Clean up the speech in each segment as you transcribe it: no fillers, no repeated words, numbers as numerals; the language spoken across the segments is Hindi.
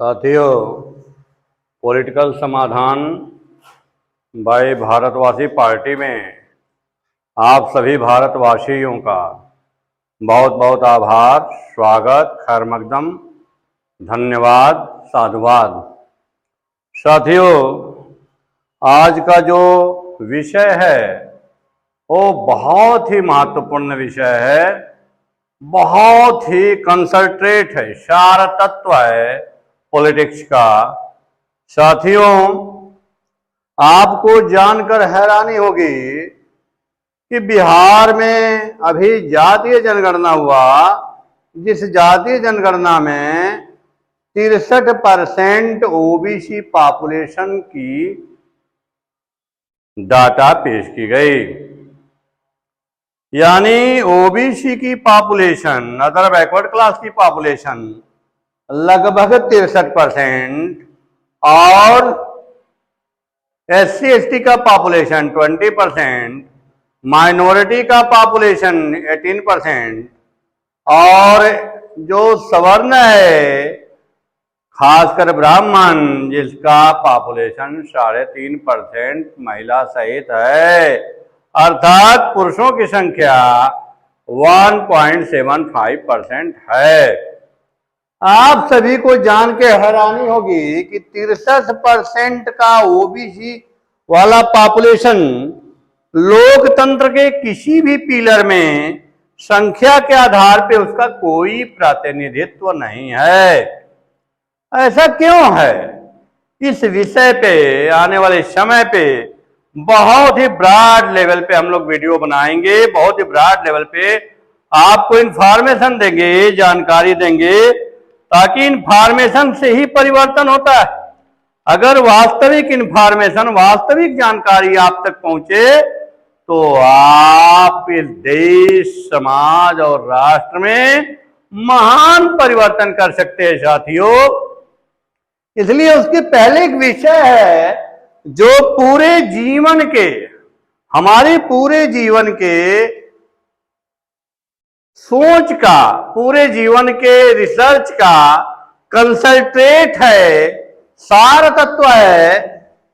साथियों, पॉलिटिकल समाधान बाय भारतवासी पार्टी में आप सभी भारतवासियों का बहुत बहुत आभार, स्वागत, खैर मकदम, धन्यवाद, साधुवाद। साथियों, आज का जो विषय है वो बहुत ही महत्वपूर्ण विषय है, बहुत ही कंसंट्रेट है, सार तत्व है पॉलिटिक्स का। साथियों, आपको जानकर हैरानी होगी कि बिहार में अभी जातीय जनगणना हुआ, जिस जातीय जनगणना में 63% ओबीसी पॉपुलेशन की डाटा पेश की गई। यानी ओबीसी की पॉपुलेशन, अदर बैकवर्ड क्लास की पॉपुलेशन लगभग 63% और SC ST का पॉपुलेशन 20%, माइनॉरिटी का पॉपुलेशन 18% और जो सवर्ण है खासकर ब्राह्मण, जिसका पॉपुलेशन 3.5% महिला सहित है, अर्थात पुरुषों की संख्या 1.75% है। आप सभी को जान के हैरानी होगी कि 63% का ओबीसी वाला पॉपुलेशन लोकतंत्र के किसी भी पिलर में संख्या के आधार पे उसका कोई प्रतिनिधित्व नहीं है। ऐसा क्यों है? इस विषय पे आने वाले समय पे बहुत ही ब्रॉड लेवल पे हम लोग वीडियो बनाएंगे, बहुत ही ब्रॉड लेवल पे आपको इंफॉर्मेशन देंगे, जानकारी देंगे, ताकि इंफॉर्मेशन से ही परिवर्तन होता है। अगर वास्तविक इंफॉर्मेशन, वास्तविक जानकारी आप तक पहुंचे तो आप इस देश, समाज और राष्ट्र में महान परिवर्तन कर सकते हैं। साथियों, इसलिए उसके पहले एक विषय है जो पूरे जीवन के, हमारे पूरे जीवन के सोच का, पूरे जीवन के रिसर्च का कंसंट्रेट है, सार तत्व है,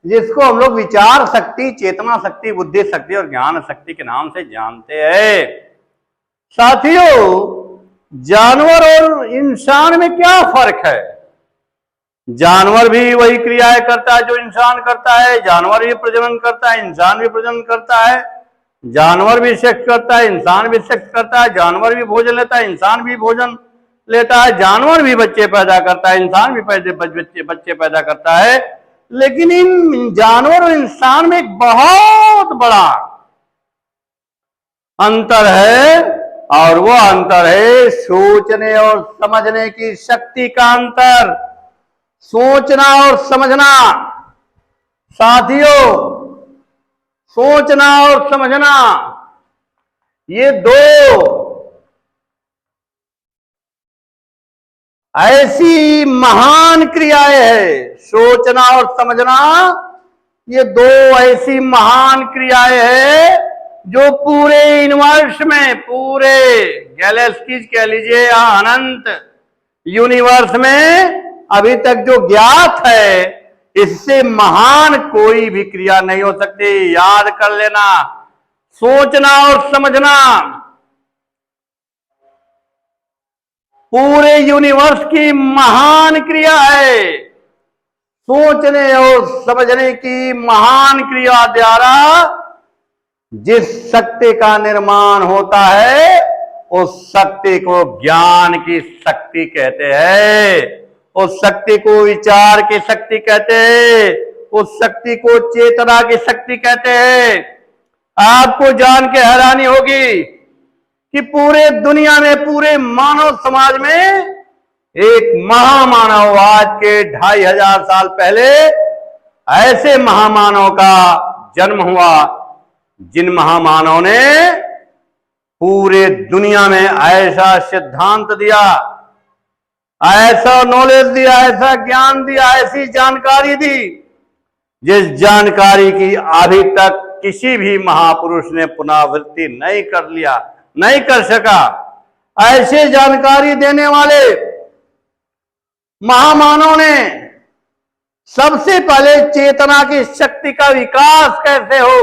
जिसको हम लोग विचार शक्ति, चेतना शक्ति, बुद्धि शक्ति और ज्ञान शक्ति के नाम से जानते हैं। साथियों, जानवर और इंसान में क्या फर्क है? जानवर भी वही क्रियाएं करता है जो इंसान करता है। जानवर भी प्रजनन करता है, इंसान भी प्रजनन करता है। जानवर भी सेक्स करता है, इंसान भी सेक्स करता है। जानवर भी भोजन लेता है, इंसान भी भोजन लेता है। जानवर भी बच्चे पैदा करता है, इंसान भी बच्चे पैदा करता है। लेकिन इन जानवर और इंसान में एक बहुत बड़ा अंतर है, और वो अंतर है सोचने और समझने की शक्ति का अंतर। सोचना और समझना। साथियों, सोचना और समझना, ये दो ऐसी महान क्रियाएं हैं। सोचना और समझना, ये दो ऐसी महान क्रियाएं हैं जो पूरे यूनिवर्स में, पूरे गैलेक्सीज कह लीजिए या अनंत यूनिवर्स में अभी तक जो ज्ञात है, इससे महान कोई भी क्रिया नहीं हो सकती। याद कर लेना, सोचना और समझना पूरे यूनिवर्स की महान क्रिया है। सोचने और समझने की महान क्रिया द्वारा जिस शक्ति का निर्माण होता है, उस शक्ति को ज्ञान की शक्ति कहते हैं, उस शक्ति को विचार की शक्ति कहते हैं, उस शक्ति को चेतना की शक्ति कहते हैं। आपको जान के हैरानी होगी कि पूरे दुनिया में, पूरे मानव समाज में एक महामानव आज के 2500 साल पहले ऐसे महामानव का जन्म हुआ, जिन महामानव ने पूरे दुनिया में ऐसा सिद्धांत दिया, ऐसा नॉलेज दिया, ऐसा ज्ञान दिया, ऐसी जानकारी दी, जिस जानकारी की अभी तक किसी भी महापुरुष ने पुनरावृत्ति नहीं कर सका। ऐसे जानकारी देने वाले महामानव ने सबसे पहले चेतना की शक्ति का विकास कैसे हो,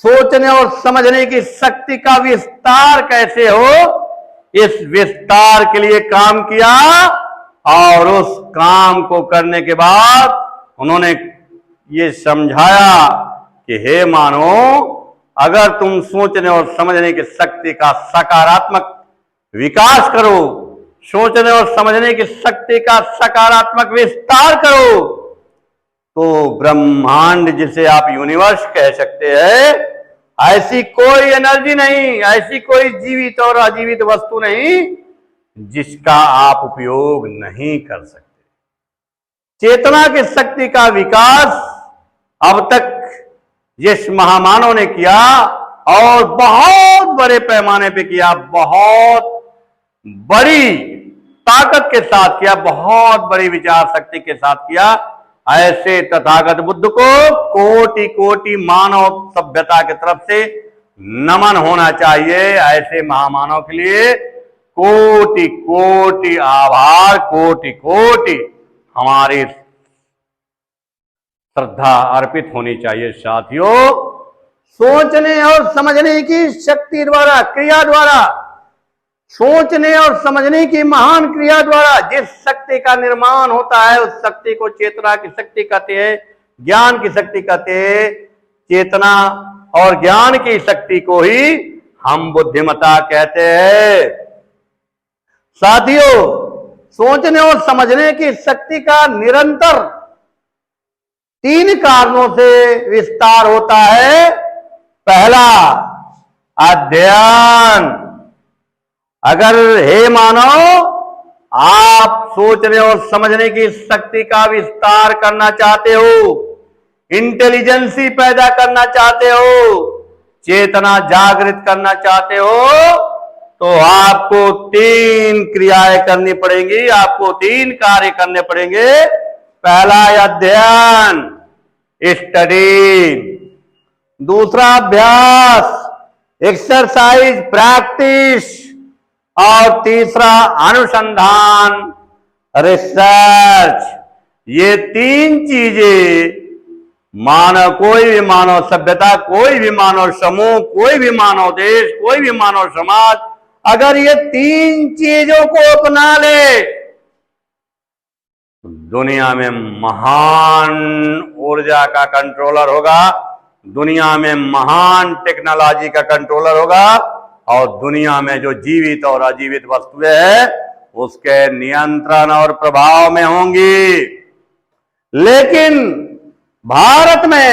सोचने और समझने की शक्ति का विस्तार कैसे हो, इस विस्तार के लिए काम किया। और उस काम को करने के बाद उन्होंने ये समझाया कि हे मानो, अगर तुम सोचने और समझने की शक्ति का सकारात्मक विकास करो, सोचने और समझने की शक्ति का सकारात्मक विस्तार करो, तो ब्रह्मांड, जिसे आप यूनिवर्स कह सकते हैं, ऐसी कोई एनर्जी नहीं, ऐसी कोई जीवित और अजीवित वस्तु नहीं जिसका आप उपयोग नहीं कर सकते। चेतना की शक्ति का विकास अब तक जिस महामानव ने किया और बहुत बड़े पैमाने पे किया, बहुत बड़ी ताकत के साथ किया, बहुत बड़ी विचार शक्ति के साथ किया, ऐसे तथागत बुद्ध को कोटि कोटि मानव सभ्यता की तरफ से नमन होना चाहिए। ऐसे महामानव के लिए कोटि कोटि आभार, कोटि कोटि हमारी श्रद्धा अर्पित होनी चाहिए। साथियों, सोचने और समझने की शक्ति द्वारा, क्रिया द्वारा, सोचने और समझने की महान क्रिया द्वारा जिस शक्ति का निर्माण होता है, उस शक्ति को चेतना की शक्ति कहते हैं, ज्ञान की शक्ति कहते हैं। चेतना और ज्ञान की शक्ति को ही हम बुद्धिमत्ता कहते हैं। साथियों, सोचने और समझने की शक्ति का निरंतर 3 कारणों से विस्तार होता है। पहला, अध्ययन। अगर हे मानव, आप सोचने और समझने की शक्ति का विस्तार करना चाहते हो, इंटेलिजेंसी पैदा करना चाहते हो, चेतना जागृत करना चाहते हो, तो आपको 3 क्रियाएं करनी पड़ेंगी, आपको 3 कार्य करने पड़ेंगे। पहला अध्ययन, स्टडी। दूसरा अभ्यास, एक्सरसाइज, प्रैक्टिस। और तीसरा अनुसंधान, रिसर्च। ये 3 चीजें मानव, कोई भी मानव सभ्यता, कोई भी मानव समूह, कोई भी मानव देश, कोई भी मानव समाज, अगर ये 3 चीजों को अपना ले, दुनिया में महान ऊर्जा का कंट्रोलर होगा, दुनिया में महान टेक्नोलॉजी का कंट्रोलर होगा, और दुनिया में जो जीवित और अजीवित वस्तुएं हैं उसके नियंत्रण और प्रभाव में होंगी। लेकिन भारत में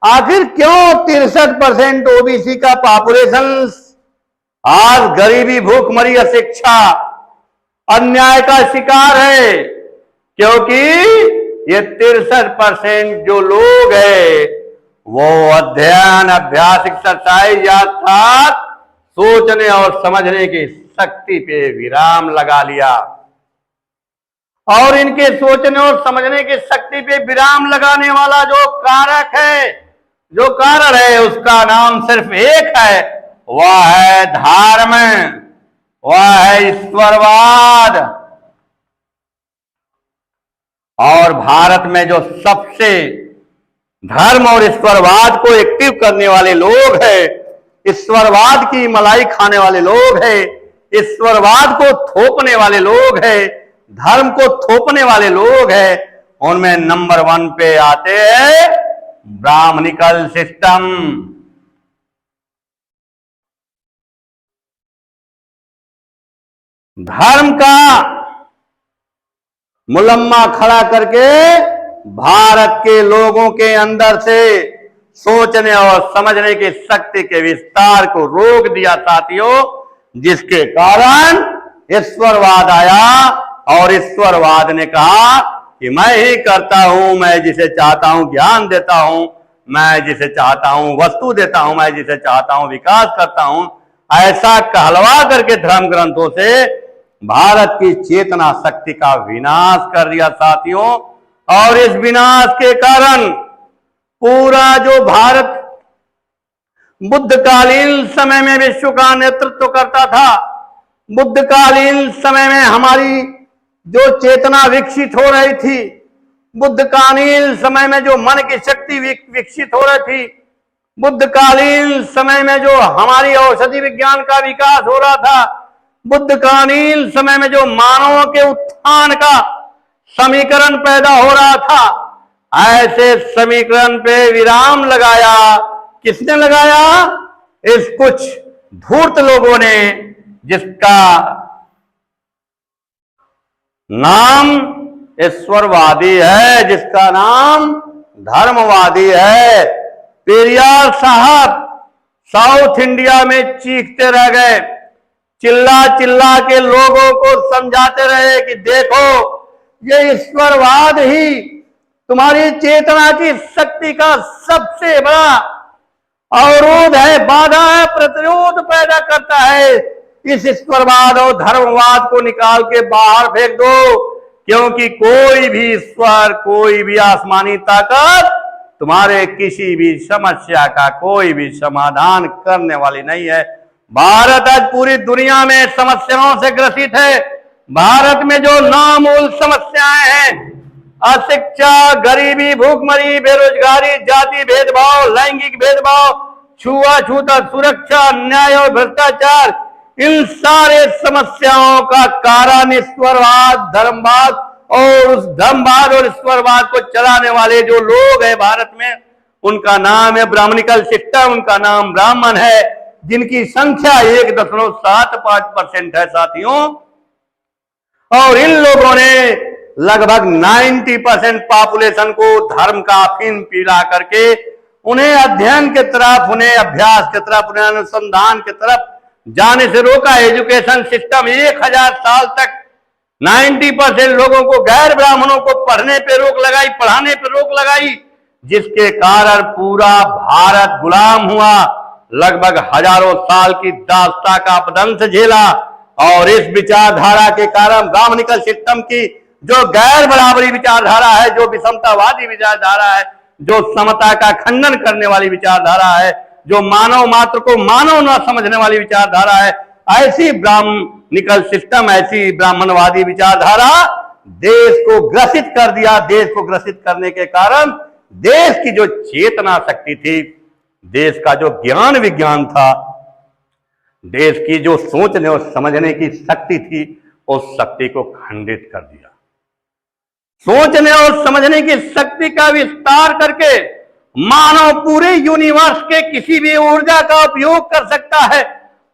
आखिर क्यों 63% ओबीसी का पॉपुलेशन आज गरीबी, भूखमरी, अशिक्षा, अन्याय का शिकार है? क्योंकि ये 63% जो लोग हैं वो अध्ययन, अभ्यास, एक्सरसाइज अर्थात सोचने और समझने की शक्ति पे विराम लगा लिया। और इनके सोचने और समझने की शक्ति पे विराम लगाने वाला जो कारक है, जो कारण है, उसका नाम सिर्फ एक है, वह है धर्म, वह है ईश्वरवाद। और भारत में जो सबसे धर्म और ईश्वरवाद को एक्टिव करने वाले लोग हैं, ईश्वरवाद की मलाई खाने वाले लोग हैं, ईश्वरवाद को थोपने वाले लोग हैं, धर्म को थोपने वाले लोग हैं, उनमें नंबर 1 पे आते हैं ब्राह्मणिकल सिस्टम। धर्म का मुलम्मा खड़ा करके भारत के लोगों के अंदर से सोचने और समझने की शक्ति के विस्तार को रोक दिया साथियों, जिसके कारण ईश्वरवाद आया। और ईश्वरवाद ने कहा कि मैं ही करता हूं, मैं जिसे चाहता हूं ज्ञान देता हूं, मैं जिसे चाहता हूं वस्तु देता हूं, मैं जिसे चाहता हूं विकास करता हूं। ऐसा कहलवा करके धर्म ग्रंथों से भारत की चेतना शक्ति का विनाश कर दिया साथियों। और इस विनाश के कारण पूरा जो भारत बुद्धकालीन समय में विश्व का नेतृत्व करता था, बुद्धकालीन समय में हमारी जो चेतना विकसित हो रही थी, बुद्धकालीन समय में जो मन की शक्ति विकसित हो रही थी, बुद्धकालीन समय में जो हमारी औषधि विज्ञान का विकास हो रहा था, बुद्धकालीन समय में जो मानवों के उत्थान का समीकरण पैदा हो रहा था, ऐसे समीकरण पे विराम लगाया। किसने लगाया? इस कुछ धूर्त लोगों ने, जिसका नाम ईश्वरवादी है, जिसका नाम धर्मवादी है। पेरियार साहब साउथ इंडिया में चीखते रह गए, चिल्ला चिल्ला के लोगों को समझाते रहे कि देखो, ये ईश्वरवाद ही तुम्हारी चेतना की शक्ति का सबसे बड़ा अवरोध है, बाधा है, प्रतिरोध पैदा करता है। इस ईश्वरवाद और धर्मवाद को निकाल के बाहर फेंक दो, क्योंकि कोई भी ईश्वर, कोई भी आसमानी ताकत तुम्हारे किसी भी समस्या का कोई भी समाधान करने वाली नहीं है। भारत आज पूरी दुनिया में समस्याओं से ग्रसित है। भारत में जो नामूल समस्याएं हैं, अशिक्षा, गरीबी, भूखमरी, बेरोजगारी, जाति भेदभाव, लैंगिक भेदभाव, छुआछूत, सुरक्षा, न्याय और भ्रष्टाचार, इन सारे समस्याओं का कारण ईश्वरवाद, धर्मवाद और उस धर्मवाद और ईश्वरवाद को चलाने वाले जो लोग हैं भारत में, उनका नाम है ब्राह्मणिकल सिस्टम, उनका नाम ब्राह्मण है, जिनकी संख्या 1.75% है साथियों। और इन लोगों ने लगभग 90% पॉपुलेशन को धर्म का अफीम पिला करके उन्हें अध्ययन की तरफ, उन्हें अभ्यास की तरफ, उन्हें अनुसंधान की तरफ जाने से रोका। एजुकेशन सिस्टम 1000 साल तक 90% लोगों को, गैर ब्राह्मणों को पढ़ने पे रोक लगाई, पढ़ाने पे रोक लगाई, जिसके कारण पूरा भारत गुलाम हुआ, लगभग हजारों साल की दास्ता का अपदंश झेला। और इस विचारधारा के कारण ब्राह्मणिकल सिस्टम की जो गैर बराबरी विचारधारा है, जो विषमतावादी विचारधारा है, जो समता का खंडन करने वाली विचारधारा है, जो मानव मात्र को मानव न समझने वाली विचारधारा है, ऐसी ब्राह्मणिकल सिस्टम, ऐसी ब्राह्मणवादी विचारधारा देश को ग्रसित कर दिया। देश को ग्रसित करने के कारण देश की जो चेतना शक्ति थी, देश का जो ज्ञान विज्ञान था, देश की जो सोचने और समझने की शक्ति थी, उस शक्ति को खंडित कर दिया। सोचने और समझने की शक्ति का विस्तार करके मानव पूरे यूनिवर्स के किसी भी ऊर्जा का उपयोग कर सकता है।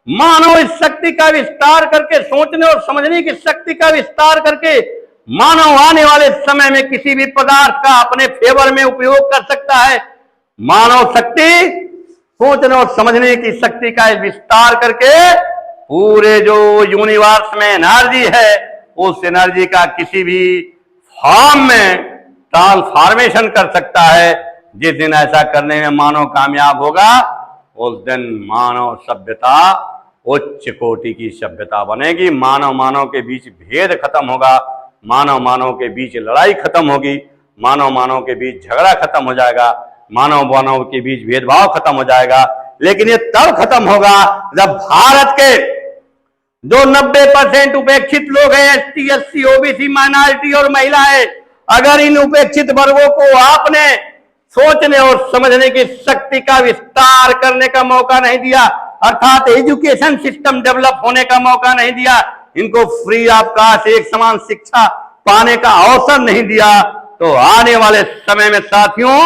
मानव इस शक्ति का विस्तार करके, सोचने और समझने की शक्ति का विस्तार करके, मानव आने वाले समय में किसी भी पदार्थ का अपने फेवर में उपयोग कर सकता है। मानव शक्ति सोचने और समझने की शक्ति का विस्तार करके पूरे जो यूनिवर्स में एनर्जी है, उस एनर्जी का किसी भी फॉर्म में ट्रांसफॉर्मेशन कर सकता है। जिस दिन ऐसा करने में मानव कामयाब होगा, उस दिन मानव सभ्यता उच्च कोटि की सभ्यता बनेगी। मानव मानव के बीच भेद खत्म होगा, मानव मानव के बीच लड़ाई खत्म होगी, मानव मानव के बीच झगड़ा खत्म हो जाएगा, मानव मानव के बीच भेदभाव खत्म हो जाएगा। लेकिन ये तब खत्म होगा जब भारत के जो 90% उपेक्षित लोग हैं, ST, SC, OBC, माइनॉरिटी और महिलाएं, अगर इन उपेक्षित वर्गों को आपने सोचने और समझने की शक्ति का विस्तार करने का मौका नहीं दिया, अर्थात एजुकेशन सिस्टम डेवलप होने का मौका नहीं दिया, इनको फ्री ऑफ कॉस्ट एक समान शिक्षा पाने का अवसर नहीं दिया, तो आने वाले समय में साथियों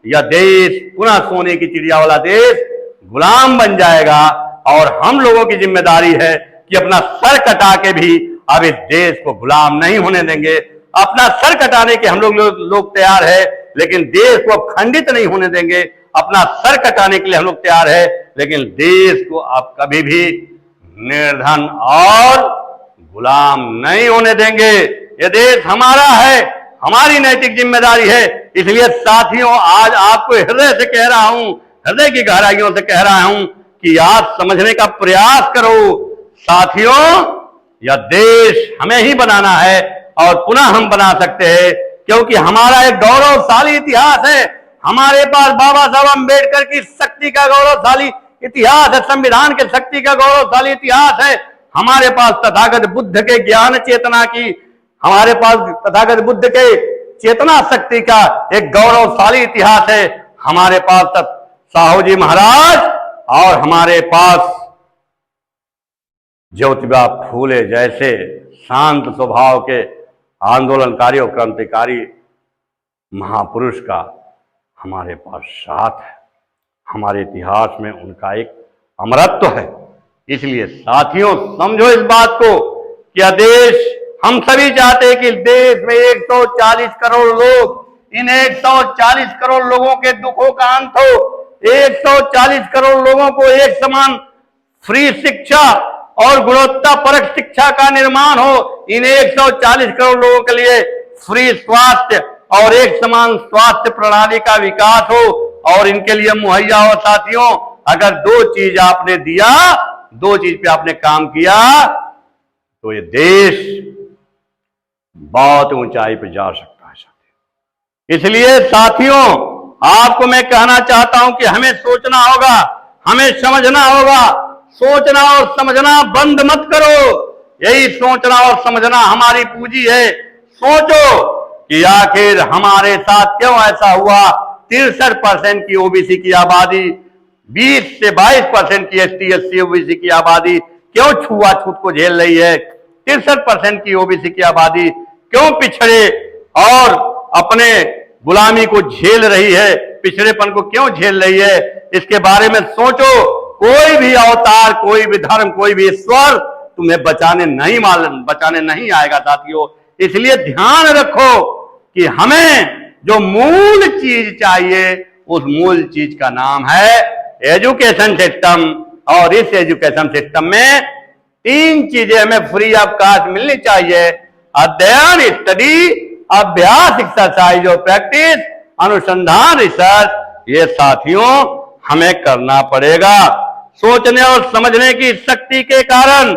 यह देश पुनः सोने की चिड़िया वाला देश गुलाम बन जाएगा। और हम लोगों की जिम्मेदारी है कि अपना सर कटा के भी अब इस देश को गुलाम नहीं होने देंगे। अपना सर कटाने के हम लोग तैयार है, लेकिन देश को खंडित नहीं होने देंगे। अपना सर कटाने के लिए हम लोग तैयार है, लेकिन देश को आप कभी भी निर्धन और गुलाम नहीं होने देंगे। ये देश हमारा है, हमारी नैतिक जिम्मेदारी है। इसलिए साथियों, आज आपको हृदय से कह रहा हूं, हृदय की गहराइयों से कह रहा हूं कि आप समझने का प्रयास करो। साथियों, यह देश हमें ही बनाना है और पुनः हम बना सकते हैं, क्योंकि हमारा एक गौरवशाली इतिहास है। हमारे पास बाबा साहब अम्बेडकर की शक्ति का गौरवशाली इतिहास है, संविधान के शक्ति का गौरवशाली इतिहास है। हमारे पास तथागत बुद्ध के ज्ञान चेतना की हमारे पास तथागत बुद्ध के चेतना शक्ति का एक गौरवशाली इतिहास है। हमारे पास तब साहू जी महाराज और हमारे पास ज्योतिबा फूले जैसे शांत स्वभाव के आंदोलनकारी और क्रांतिकारी महापुरुष का हमारे पास साथ है। हमारे इतिहास में उनका एक अमरत्व है। इसलिए साथियों, समझो इस बात को कि यह देश, हम सभी चाहते हैं कि देश में 140 करोड़ लोग, इन 140 करोड़ लोगों के दुखों का अंत हो। 140 करोड़ लोगों को एक समान फ्री शिक्षा और गुणवत्ता परक शिक्षा का निर्माण हो। इन 140 करोड़ लोगों के लिए फ्री स्वास्थ्य और एक समान स्वास्थ्य प्रणाली का विकास हो और इनके लिए मुहैया हो। साथियों, अगर दो चीज आपने दिया, दो चीज पे आपने काम किया, तो ये देश बहुत ऊंचाई पे जा सकता है। साथियों, इसलिए साथियों, आपको मैं कहना चाहता हूं कि हमें सोचना होगा, हमें समझना होगा। सोचना और समझना बंद मत करो। यही सोचना और समझना हमारी पूंजी है। सोचो कि आखिर हमारे साथ क्यों ऐसा हुआ। 63% की ओबीसी की आबादी, 20 से 22% की एसटी एससी ओबीसी की आबादी क्यों छुआछूत को झेल रही है। 63% की ओबीसी की आबादी क्यों पिछड़े और अपने गुलामी को झेल रही है, पिछड़ेपन को क्यों झेल रही है। इसके बारे में सोचो। कोई भी अवतार, कोई भी धर्म, कोई भी ईश्वर तुम्हें बचाने नहीं आएगा। साथियों, इसलिए ध्यान रखो कि हमें जो मूल चीज चाहिए, उस मूल चीज का नाम है एजुकेशन सिस्टम। और इस एजुकेशन सिस्टम में 3 चीजें हमें फ्री ऑफ कॉस्ट मिलनी चाहिए: अध्ययन, स्टडी, अभ्यास, एक्सरसाइज और प्रैक्टिस, अनुसंधान, रिसर्च। ये साथियों हमें करना पड़ेगा। सोचने और समझने की शक्ति के कारण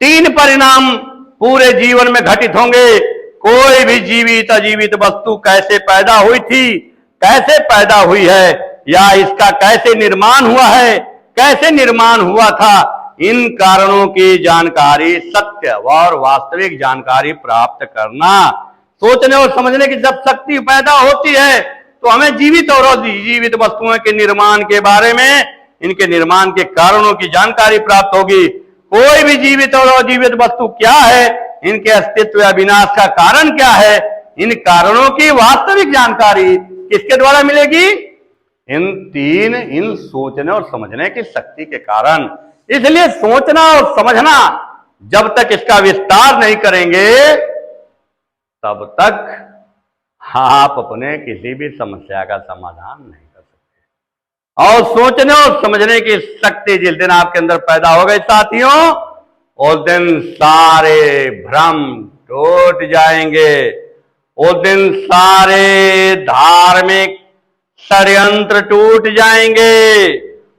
3 परिणाम पूरे जीवन में घटित होंगे। कोई भी जीवित अजीवित वस्तु कैसे पैदा हुई थी, कैसे पैदा हुई है, या इसका कैसे निर्माण हुआ है, कैसे निर्माण हुआ था, इन कारणों की जानकारी, सत्य और वास्तविक जानकारी प्राप्त करना। सोचने और समझने की जब शक्ति पैदा होती है तो हमें जीवित और अजीवित वस्तुओं के निर्माण के बारे में, इनके निर्माण के कारणों की जानकारी प्राप्त होगी। कोई भी जीवित और अजीवित वस्तु क्या है, इनके अस्तित्व या विनाश का कारण क्या है, इन कारणों की वास्तविक जानकारी किसके द्वारा मिलेगी? इन सोचने और समझने की शक्ति के कारण। इसलिए सोचना और समझना जब तक इसका विस्तार नहीं करेंगे, तब तक आप अपने किसी भी समस्या का समाधान नहीं कर सकते। और सोचने और समझने की शक्ति जिस दिन आपके अंदर पैदा हो गई साथियों, उस दिन सारे भ्रम टूट जाएंगे। उस दिन सारे धार्मिक षड्यंत्र टूट जाएंगे।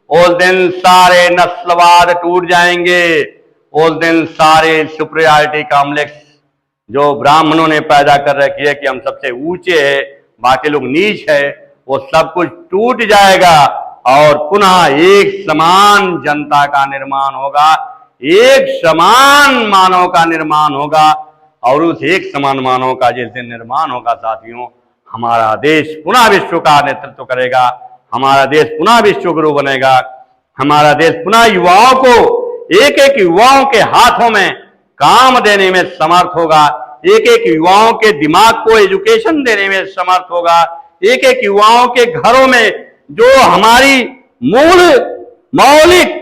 उस दिन सारे नस्लवाद टूट जाएंगे। उस दिन सारे सुपरियॉरिटी कॉम्प्लेक्स जो ब्राह्मणों ने पैदा कर रखी है कि हम सबसे ऊंचे हैं, बाकी लोग नीच है, वो सब कुछ टूट जाएगा और पुनः एक समान जनता का निर्माण होगा, एक समान मानव का निर्माण होगा। और उस एक समान मानव का जिस दिन निर्माण होगा साथियों, हमारा देश पुनः विश्व का नेतृत्व करेगा, हमारा देश पुनः विश्व गुरु बनेगा, हमारा देश पुनः युवाओं को, एक एक युवाओं के हाथों में काम देने में समर्थ होगा, एक एक युवाओं के दिमाग को एजुकेशन देने में समर्थ होगा, एक एक युवाओं के घरों में जो हमारी मौलिक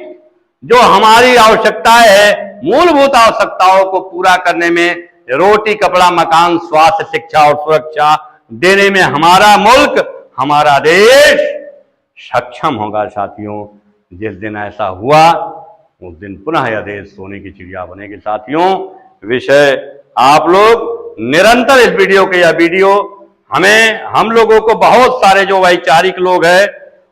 जो हमारी आवश्यकताएं है, मूलभूत आवश्यकताओं को पूरा करने में, रोटी, कपड़ा, मकान, स्वास्थ्य, शिक्षा और सुरक्षा देने में हमारा मुल्क, हमारा देश सक्षम होगा। साथियों, जिस दिन ऐसा हुआ उस दिन पुनः यह देश सोने की चिड़िया बनेगी। साथियों, विषय आप लोग निरंतर इस वीडियो के, यह वीडियो हम लोगों को बहुत सारे जो वैचारिक लोग हैं,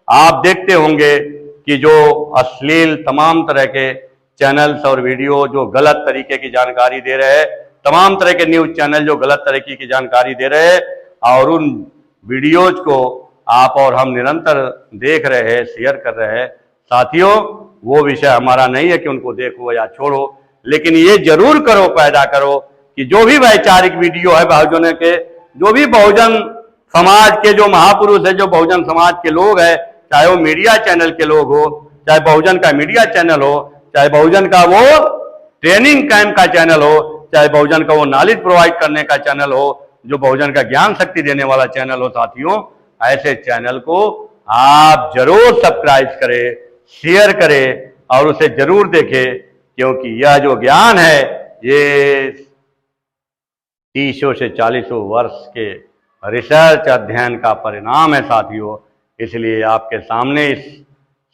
आप देखते होंगे कि जो अश्लील तमाम तरह के चैनल्स और वीडियो जो गलत तरीके की जानकारी दे रहे हैं, तमाम तरह के न्यूज चैनल जो गलत तरीके की जानकारी दे रहे हैं, और उन वीडियोज को आप और हम निरंतर देख रहे हैं, शेयर कर रहे हैं। साथियों, वो विषय हमारा नहीं है कि उनको देखो या छोड़ो, लेकिन ये जरूर करो, पैदा करो कि जो भी वैचारिक वीडियो है बहुजनों के, जो भी बहुजन समाज के जो महापुरुष है, जो बहुजन समाज के लोग हैं, चाहे वो मीडिया चैनल के लोग हो, चाहे बहुजन का मीडिया चैनल हो, चाहे बहुजन का वो ट्रेनिंग कैंप का चैनल हो, चाहे बहुजन का वो नॉलेज प्रोवाइड करने का चैनल हो, जो बहुजन का ज्ञान शक्ति देने वाला चैनल हो, साथियों ऐसे चैनल को आप जरूर सब्सक्राइब करें, शेयर करें और उसे जरूर देखें, क्योंकि यह जो ज्ञान है ये 30 से 40 वर्ष के रिसर्च अध्ययन का परिणाम है साथियों। इसलिए आपके सामने इस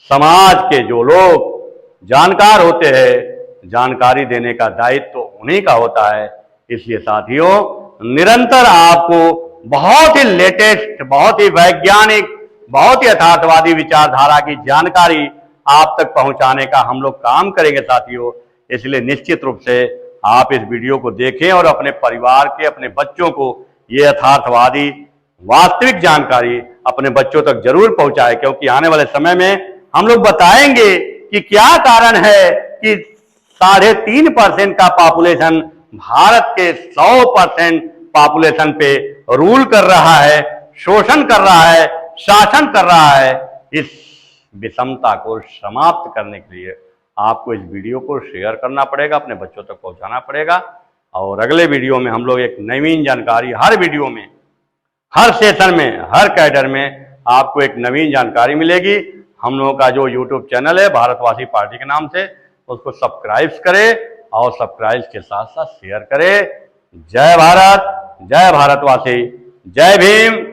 समाज के जो लोग जानकार होते हैं, जानकारी देने का दायित्व तो उन्हीं का होता है। इसलिए साथियों निरंतर आपको बहुत ही लेटेस्ट, बहुत ही वैज्ञानिक, बहुत ही यथार्थवादी विचारधारा की जानकारी आप तक पहुंचाने का हम लोग काम करेंगे साथियों। इसलिए निश्चित रूप से आप इस वीडियो को देखें और अपने परिवार के, अपने बच्चों को ये यथार्थवादी वास्तविक जानकारी अपने बच्चों तक जरूर पहुंचाए, क्योंकि आने वाले समय में हम लोग बताएंगे कि क्या कारण है कि 3.5% का पॉपुलेशन भारत के 100% पॉपुलेशन पे रूल कर रहा है, शोषण कर रहा है, शासन कर रहा है। इस विषमता को समाप्त करने के लिए आपको इस वीडियो को शेयर करना पड़ेगा, अपने बच्चों तक पहुंचाना पड़ेगा। और अगले वीडियो में हम लोग एक नवीन जानकारी, हर वीडियो में, हर सेशन में, हर कैडर में आपको एक नवीन जानकारी मिलेगी। हम लोगों का जो यूट्यूब चैनल है भारतवासी पार्टी के नाम से, उसको सब्सक्राइब करें और सब्सक्राइब के साथ साथ शेयर करें। जय भारत, जय भारतवासी, जय भीम।